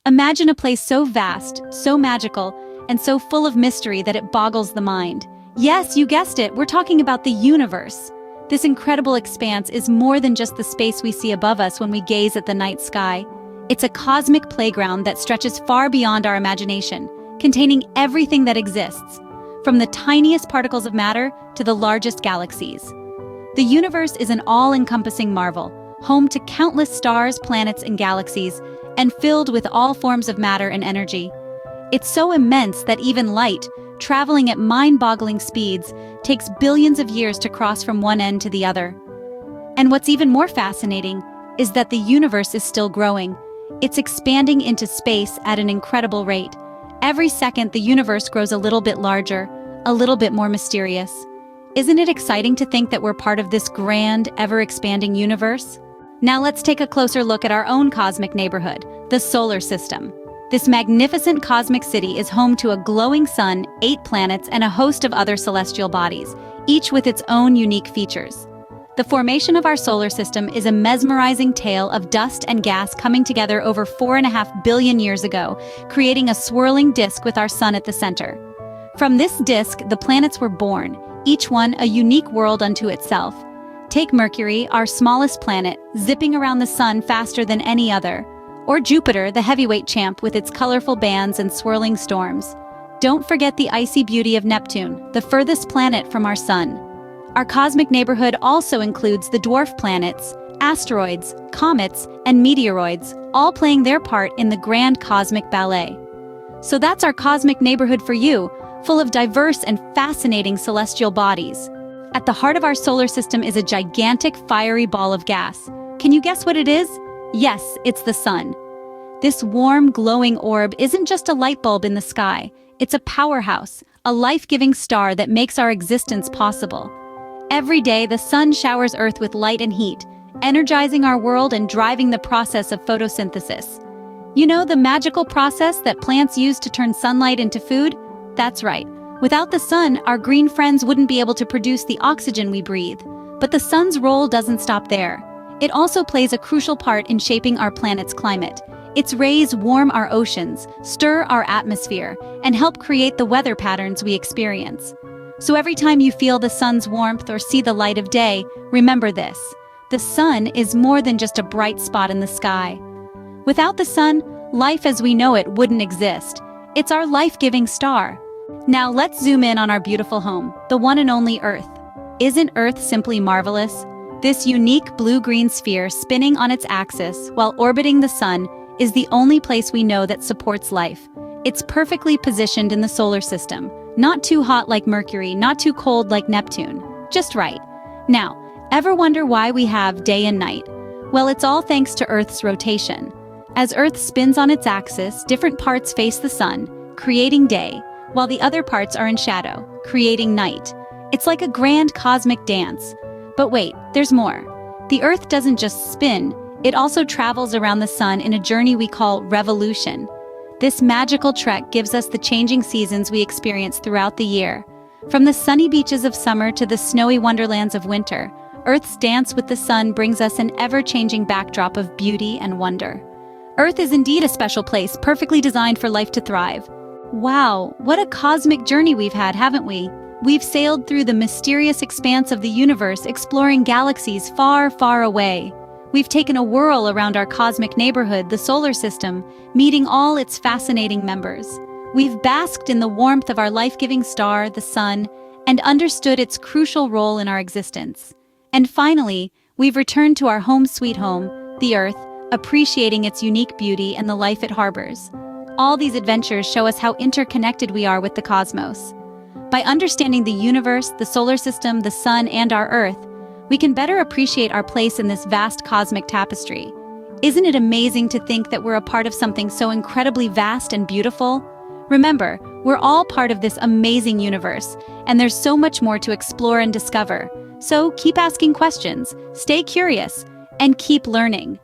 Imagine a place so vast, so magical, and so full of mystery that it boggles the mind. Yes, you guessed it, we're talking about the universe. This incredible expanse is more than just the space we see above us when we gaze at the night sky. It's a cosmic playground that stretches far beyond our imagination, containing everything that exists, from the tiniest particles of matter to the largest galaxies. The universe is an all-encompassing marvel, home to countless stars, planets, and galaxies, and filled with all forms of matter and energy. It's so immense that even light, traveling at mind-boggling speeds, takes billions of years to cross from one end to the other. And what's even more fascinating is that the universe is still growing. It's expanding into space at an incredible rate. Every second, the universe grows a little bit larger, a little bit more mysterious. Isn't it exciting to think that we're part of this grand, ever-expanding universe? Now let's take a closer look at our own cosmic neighborhood, the solar system. This magnificent cosmic city is home to a glowing sun, 8 planets, and a host of other celestial bodies, each with its own unique features. The formation of our solar system is a mesmerizing tale of dust and gas coming together over 4.5 billion years ago, creating a swirling disk with our sun at the center. From this disk, the planets were born, each one a unique world unto itself. Take Mercury, our smallest planet, zipping around the sun faster than any other. Or Jupiter, the heavyweight champ with its colorful bands and swirling storms. Don't forget the icy beauty of Neptune, the furthest planet from our sun. Our cosmic neighborhood also includes the dwarf planets, asteroids, comets, and meteoroids, all playing their part in the grand cosmic ballet. So that's our cosmic neighborhood for you, full of diverse and fascinating celestial bodies. At the heart of our solar system is a gigantic fiery ball of gas. Can you guess what it is? Yes, it's the sun. This warm, glowing orb isn't just a light bulb in the sky. It's a powerhouse, a life-giving star that makes our existence possible. Every day, the sun showers Earth with light and heat, energizing our world and driving the process of photosynthesis. You know, the magical process that plants use to turn sunlight into food? That's right. Without the sun, our green friends wouldn't be able to produce the oxygen we breathe. But the sun's role doesn't stop there. It also plays a crucial part in shaping our planet's climate. Its rays warm our oceans, stir our atmosphere, and help create the weather patterns we experience. So every time you feel the sun's warmth or see the light of day, remember this: the sun is more than just a bright spot in the sky. Without the sun, life as we know it wouldn't exist. It's our life-giving star. Now let's zoom in on our beautiful home, the one and only Earth. Isn't Earth simply marvelous? This unique blue-green sphere spinning on its axis while orbiting the sun is the only place we know that supports life. It's perfectly positioned in the solar system, not too hot like Mercury, not too cold like Neptune, just right. Now, ever wonder why we have day and night? Well, it's all thanks to Earth's rotation. As Earth spins on its axis, different parts face the sun, creating day, while the other parts are in shadow, creating night. It's like a grand cosmic dance. But wait, there's more. The Earth doesn't just spin, it also travels around the sun in a journey we call revolution. This magical trek gives us the changing seasons we experience throughout the year. From the sunny beaches of summer to the snowy wonderlands of winter, Earth's dance with the sun brings us an ever-changing backdrop of beauty and wonder. Earth is indeed a special place, perfectly designed for life to thrive. Wow, what a cosmic journey we've had, haven't we? We've sailed through the mysterious expanse of the universe, exploring galaxies far, far away. We've taken a whirl around our cosmic neighborhood, the solar system, meeting all its fascinating members. We've basked in the warmth of our life-giving star, the sun, and understood its crucial role in our existence. And finally, we've returned to our home sweet home, the Earth, appreciating its unique beauty and the life it harbors. All these adventures show us how interconnected we are with the cosmos. By understanding the universe, the solar system, the sun, and our Earth, we can better appreciate our place in this vast cosmic tapestry. Isn't it amazing to think that we're a part of something so incredibly vast and beautiful? Remember, we're all part of this amazing universe, and there's so much more to explore and discover. So keep asking questions, stay curious, and keep learning.